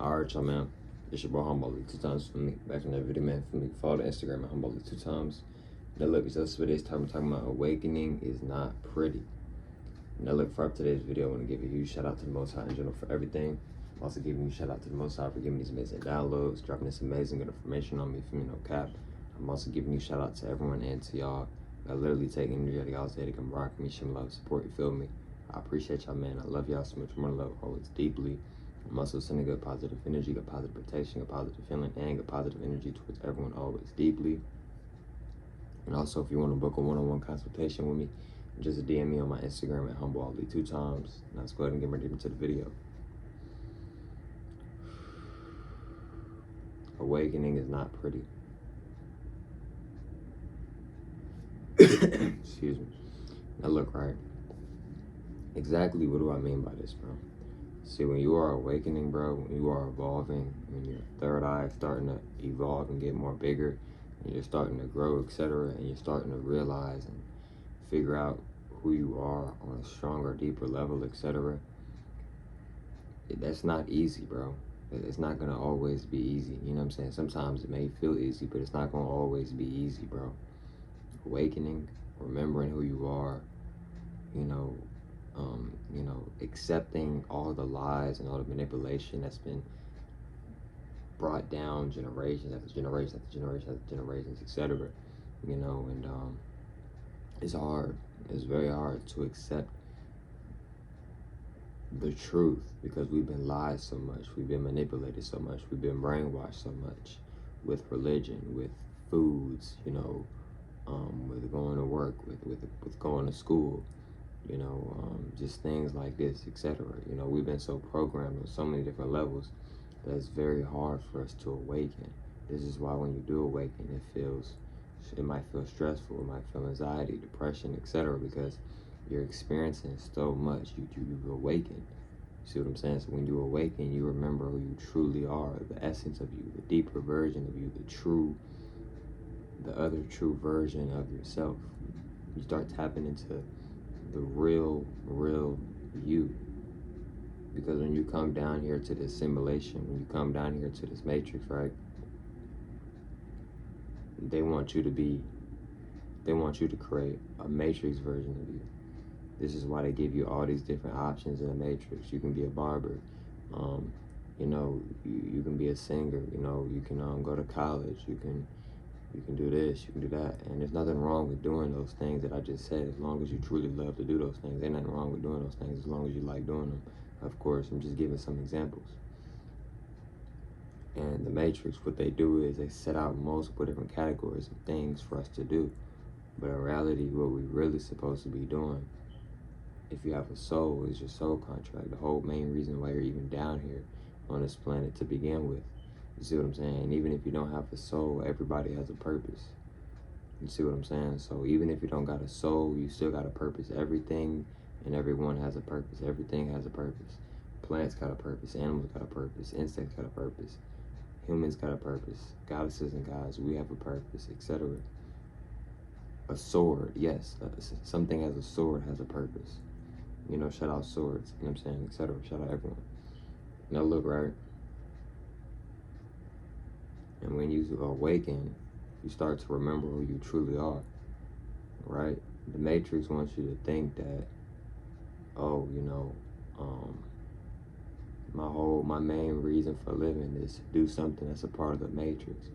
Alright, y'all, man. It's your boy Humboldt 2 times for me. Back in that video, man. For me, follow the Instagram at Humboldt 2 times. Now, look, so today's time we're talking about awakening is not pretty. Now, look, for today's video, I want to give a huge shout out to the Most High in general for everything. I'm also giving you a shout out to the Most High for giving me these amazing downloads, dropping this amazing good information on me, for me, no cap. I'm also giving you a shout out to everyone and to y'all that literally take energy out of y'all's day to come rock me, show me love, support, you feel me? I appreciate y'all, man. I love y'all so much. More love, always deeply. I'm also sending good positive energy, good positive protection, good positive feeling, and good positive energy towards everyone always deeply. And also, if you want to book a one-on-one consultation with me, just DM me on my Instagram at HumbleAli 2 times. Now let's go ahead and get right into the video. Awakening is not pretty. Excuse me. Now look, right? Exactly what do I mean by this, bro? See, when you are awakening, bro, when you are evolving, when your third eye is starting to evolve and get more bigger, and you're starting to grow, etc., and you're starting to realize and figure out who you are on a stronger, deeper level, etc., that's not easy, bro. It's not gonna always be easy. You know what I'm saying? Sometimes it may feel easy, but it's not gonna always be easy, bro. Awakening, remembering who you are, accepting all the lies and all the manipulation that's been brought down generations after generations after generations after generations, etc. It's hard. It's very hard to accept the truth because we've been lied so much, we've been manipulated so much, we've been brainwashed so much with religion, with foods, with going to work, with going to school, just things like this, etc. We've been so programmed on so many different levels that it's very hard for us to awaken. This is why when you do awaken, it might feel stressful, it might feel anxiety, depression, etc. because you're experiencing so much. You've awakened. You see what I'm saying? So when you awaken, you remember who you truly are, the essence of you, the deeper version of you, the other true version of yourself. You start tapping into the real you. Because when you come down here to this simulation, when you come down here to this matrix, right? They want you to create a matrix version of you. This is why they give you all these different options in the matrix. You can be a barber, you can be a singer, you can go to college, you can do this, you can do that. And there's nothing wrong with doing those things that I just said, as long as you truly love to do those things. Ain't nothing wrong with doing those things as long as you like doing them. Of course, I'm just giving some examples. And the matrix, what they do is they set out multiple different categories of things for us to do. But in reality, what we're really supposed to be doing, if you have a soul, is your soul contract. The whole main reason why you're even down here on this planet to begin with. You see what I'm saying? Even if you don't have a soul, everybody has a purpose. You see what I'm saying? So even if you don't got a soul, you still got a purpose. Everything and everyone has a purpose. Everything has a purpose. Plants got a purpose. Animals got a purpose. Insects got a purpose. Humans got a purpose. Goddesses and gods, we have a purpose, etc. A sword, yes. Something as a sword has a purpose. Shout out swords, you know what I'm saying, etc. Shout out everyone. Now look, right? And when you awaken, you start to remember who you truly are, right? The Matrix wants you to think that, oh, my main reason for living is to do something that's a part of the Matrix.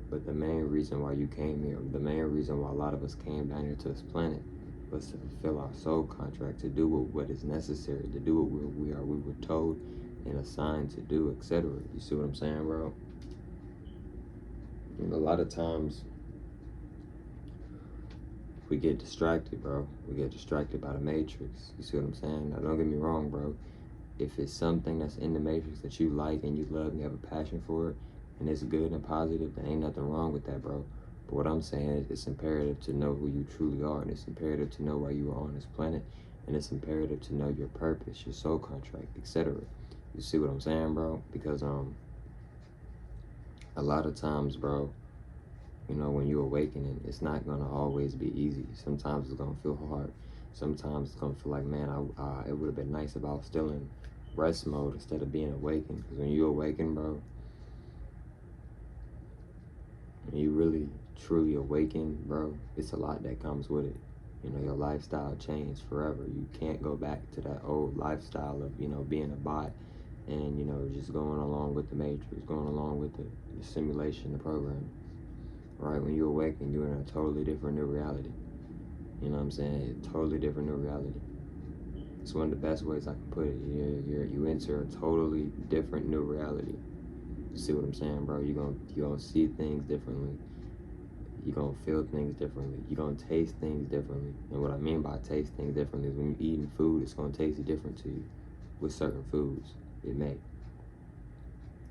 But the main reason why you came here, the main reason why a lot of us came down here to this planet was to fulfill our soul contract, to do what is necessary, to do what we were told and assigned to do, etc. You see what I'm saying, bro? A lot of times we get distracted, bro. We get distracted by the Matrix. You see what I'm saying? Now, don't get me wrong, bro. If it's something that's in the Matrix that you like and you love and you have a passion for it, and it's good and positive, then ain't nothing wrong with that, bro. But what I'm saying is it's imperative to know who you truly are, and it's imperative to know why you are on this planet, and it's imperative to know your purpose, your soul contract, etc. You see what I'm saying, bro? Because a lot of times, bro, when you awakening, it's not gonna always be easy. Sometimes it's gonna feel hard. Sometimes it's gonna feel like, man, it would have been nice if I was still in rest mode instead of being awakened. Because when you awaken, bro, when you really truly awaken, bro, it's a lot that comes with it. You know, your lifestyle changed forever. You can't go back to that old lifestyle of, you know, being a bot and, you know, just going along with the matrix, going along with the simulation, the program. Right? When you awaken, you're in a totally different new reality. You know what I'm saying? A totally different new reality. It's one of the best ways I can put it. You enter a totally different new reality. See what I'm saying, bro? You're gonna see things differently. You're gonna feel things differently. You're gonna taste things differently. And what I mean by taste things differently is when you're eating food, it's gonna taste different to you. With certain foods, it may.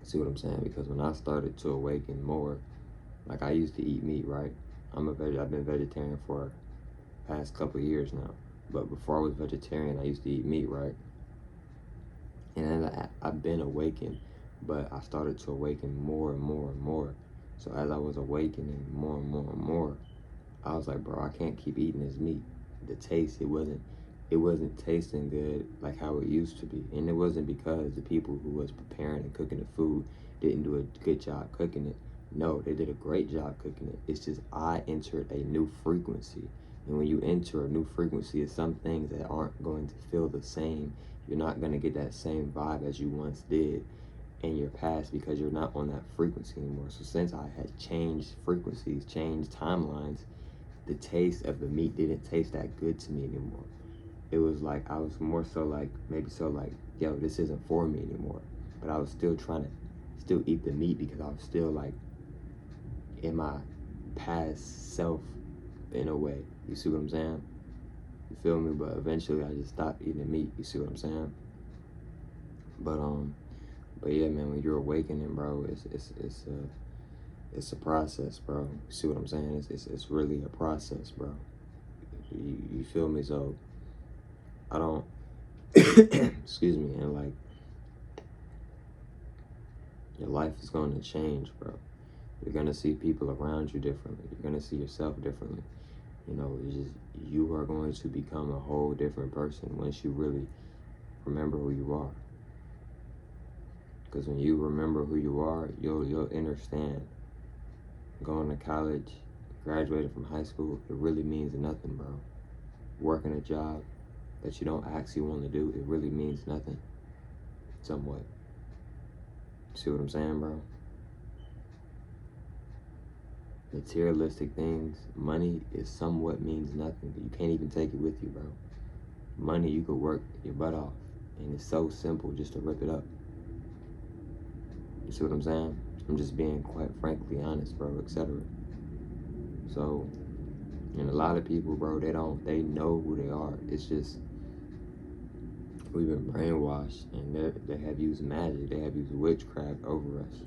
See what I'm saying? Because when I started to awaken more, like I used to eat meat, right? I've been vegetarian for the past couple of years now. But before I was vegetarian, I used to eat meat, right? And I've been awakened, but I started to awaken more and more and more. So as I was awakening more and more and more, I was like, bro, I can't keep eating this meat. The taste, it wasn't tasting good like how it used to be. And it wasn't because the people who was preparing and cooking the food didn't do a good job cooking it. No, they did a great job cooking it. It's just I entered a new frequency. And when you enter a new frequency, it's some things that aren't going to feel the same. You're not going to get that same vibe as you once did in your past because you're not on that frequency anymore. So since I had changed frequencies, changed timelines, the taste of the meat didn't taste that good to me anymore. It was like, I was more so like, maybe so like, yo, this isn't for me anymore. But I was still trying to still eat the meat because I was still like in my past self in a way. You see what I'm saying? You feel me? But eventually I just stopped eating meat. You see what I'm saying? But yeah, man, when you're awakening, bro, it's a process, bro. You see what I'm saying? It's really a process, bro. You feel me? So I don't excuse me, and like your life is going to change, bro. You're gonna see people around you differently. You're gonna see yourself differently. You know, you are going to become a whole different person once you really remember who you are. Because when you remember who you are, you'll understand. Going to college, graduating from high school, it really means nothing, bro. Working a job that you don't actually want to do, it really means nothing. Somewhat. See what I'm saying, bro? Materialistic things, money is somewhat means nothing. You can't even take it with you, bro. Money, you could work your butt off, and it's so simple just to rip it up. You see what I'm saying? I'm just being quite frankly honest, bro, etc. So, and a lot of people, bro, they know who they are. It's just, we've been brainwashed, and they have used magic, they have used witchcraft over us,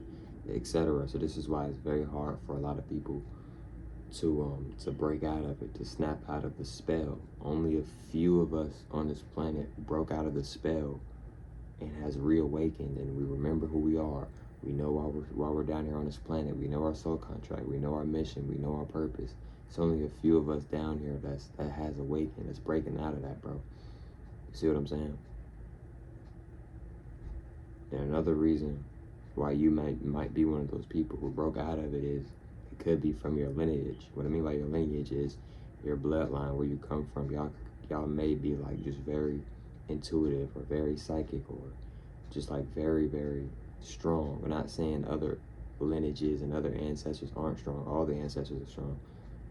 etc. So this is why it's very hard for a lot of people to break out of it, to snap out of the spell. Only a few of us on this planet broke out of the spell and has reawakened, and we remember who we are. We know why we're down here on this planet. We know our soul contract. We know our mission. We know our purpose. It's only a few of us down here that has awakened, that's breaking out of that, bro. You see what I'm saying? And another reason why you might be one of those people who broke out of it is it could be from your lineage. What I mean by your lineage is your bloodline, where you come from. Y'all may be like just very intuitive or very psychic or just like very, very strong. We're not saying other lineages and other ancestors aren't strong. All the ancestors are strong.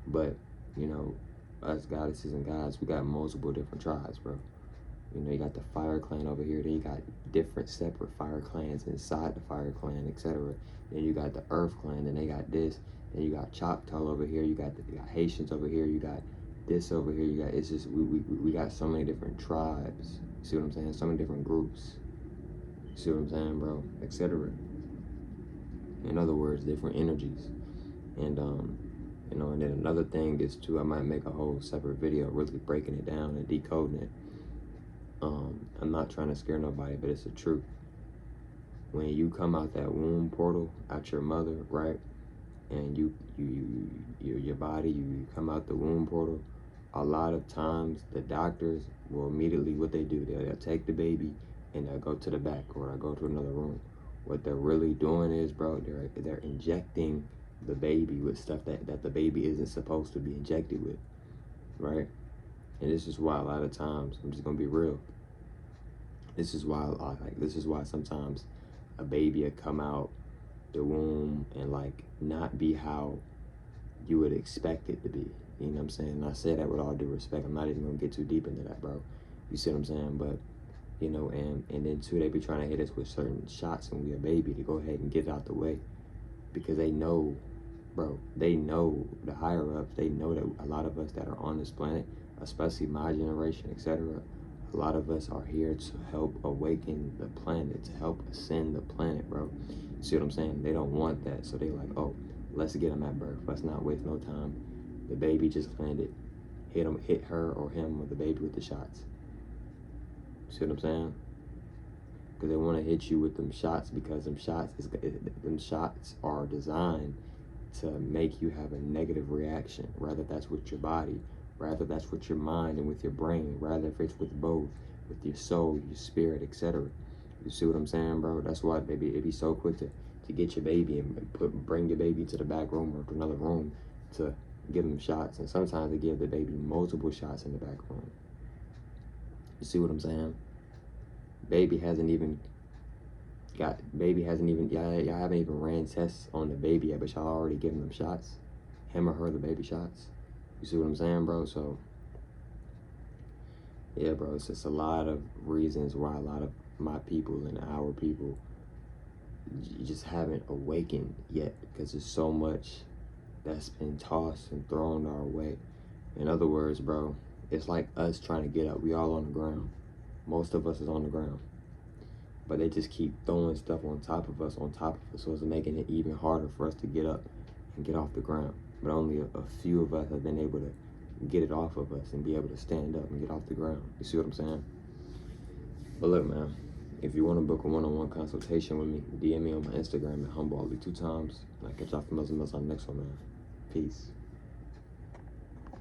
But, you know, us goddesses and gods, we got multiple different tribes, bro. You know, you got the fire clan over here, then you got different separate fire clans inside the fire clan, etc. Then you got the earth clan, then they got this. Then you got Choctaw over here, you got Haitians over here, you got this over here, you got, it's just, we got so many different tribes. See what I'm saying? So many different groups. See what I'm saying, bro? Etc. In other words, different energies. And, you know, and then another thing is too, I might make a whole separate video really breaking it down and decoding it. I'm not trying to scare nobody, but it's the truth. When you come out that womb portal, out your mother, right? And your body, you come out the womb portal, a lot of times the doctors will immediately, what they do, they'll take the baby and they'll go to the back or they'll go to another room. What they're really doing is, bro, they're injecting the baby with stuff that the baby isn't supposed to be injected with, right? And this is why a lot of times, I'm just gonna be real. This is why sometimes a baby will come out the womb and like not be how you would expect it to be. You know what I'm saying? And I say that with all due respect. I'm not even gonna get too deep into that, bro. You see what I'm saying? But you know, and then too, they be trying to hit us with certain shots when we a baby to go ahead and get it out the way, because they know, bro, they know, the higher ups, they know that a lot of us that are on this planet, especially my generation, etc., a lot of us are here to help awaken the planet, to help ascend the planet, bro. You see what I'm saying? They don't want that, so they like, oh, let's get them at birth. Let's not waste no time. The baby just landed. Hit her or him or the baby with the shots. See what I'm saying? Because they want to hit you with them shots, because them shots are designed to make you have a negative reaction, rather that's with your body, rather that's with your mind and with your brain, rather if it's with both, with your soul, your spirit, etc. You see what I'm saying, bro? That's why, baby, it'd be so quick to get your baby and bring your baby to the back room or to another room to give them shots. And sometimes they give the baby multiple shots in the back room. You see what I'm saying? Y'all haven't even ran tests on the baby yet, but y'all already giving them shots. Him or her, the baby shots. You see what I'm saying, bro? So, yeah, bro, it's just a lot of reasons why a lot of my people and our people just haven't awakened yet, because there's so much that's been tossed and thrown our way. In other words, bro, it's like us trying to get up. We all on the ground. Most of us is on the ground. But they just keep throwing stuff on top of us. So it's making it even harder for us to get up and get off the ground. But only a few of us have been able to get it off of us and be able to stand up and get off the ground. You see what I'm saying? But look, man, if you want to book a one-on-one consultation with me, DM me on my Instagram at HumbleAli 2 times. I'll catch y'all from Muslim on the next one, man. Peace.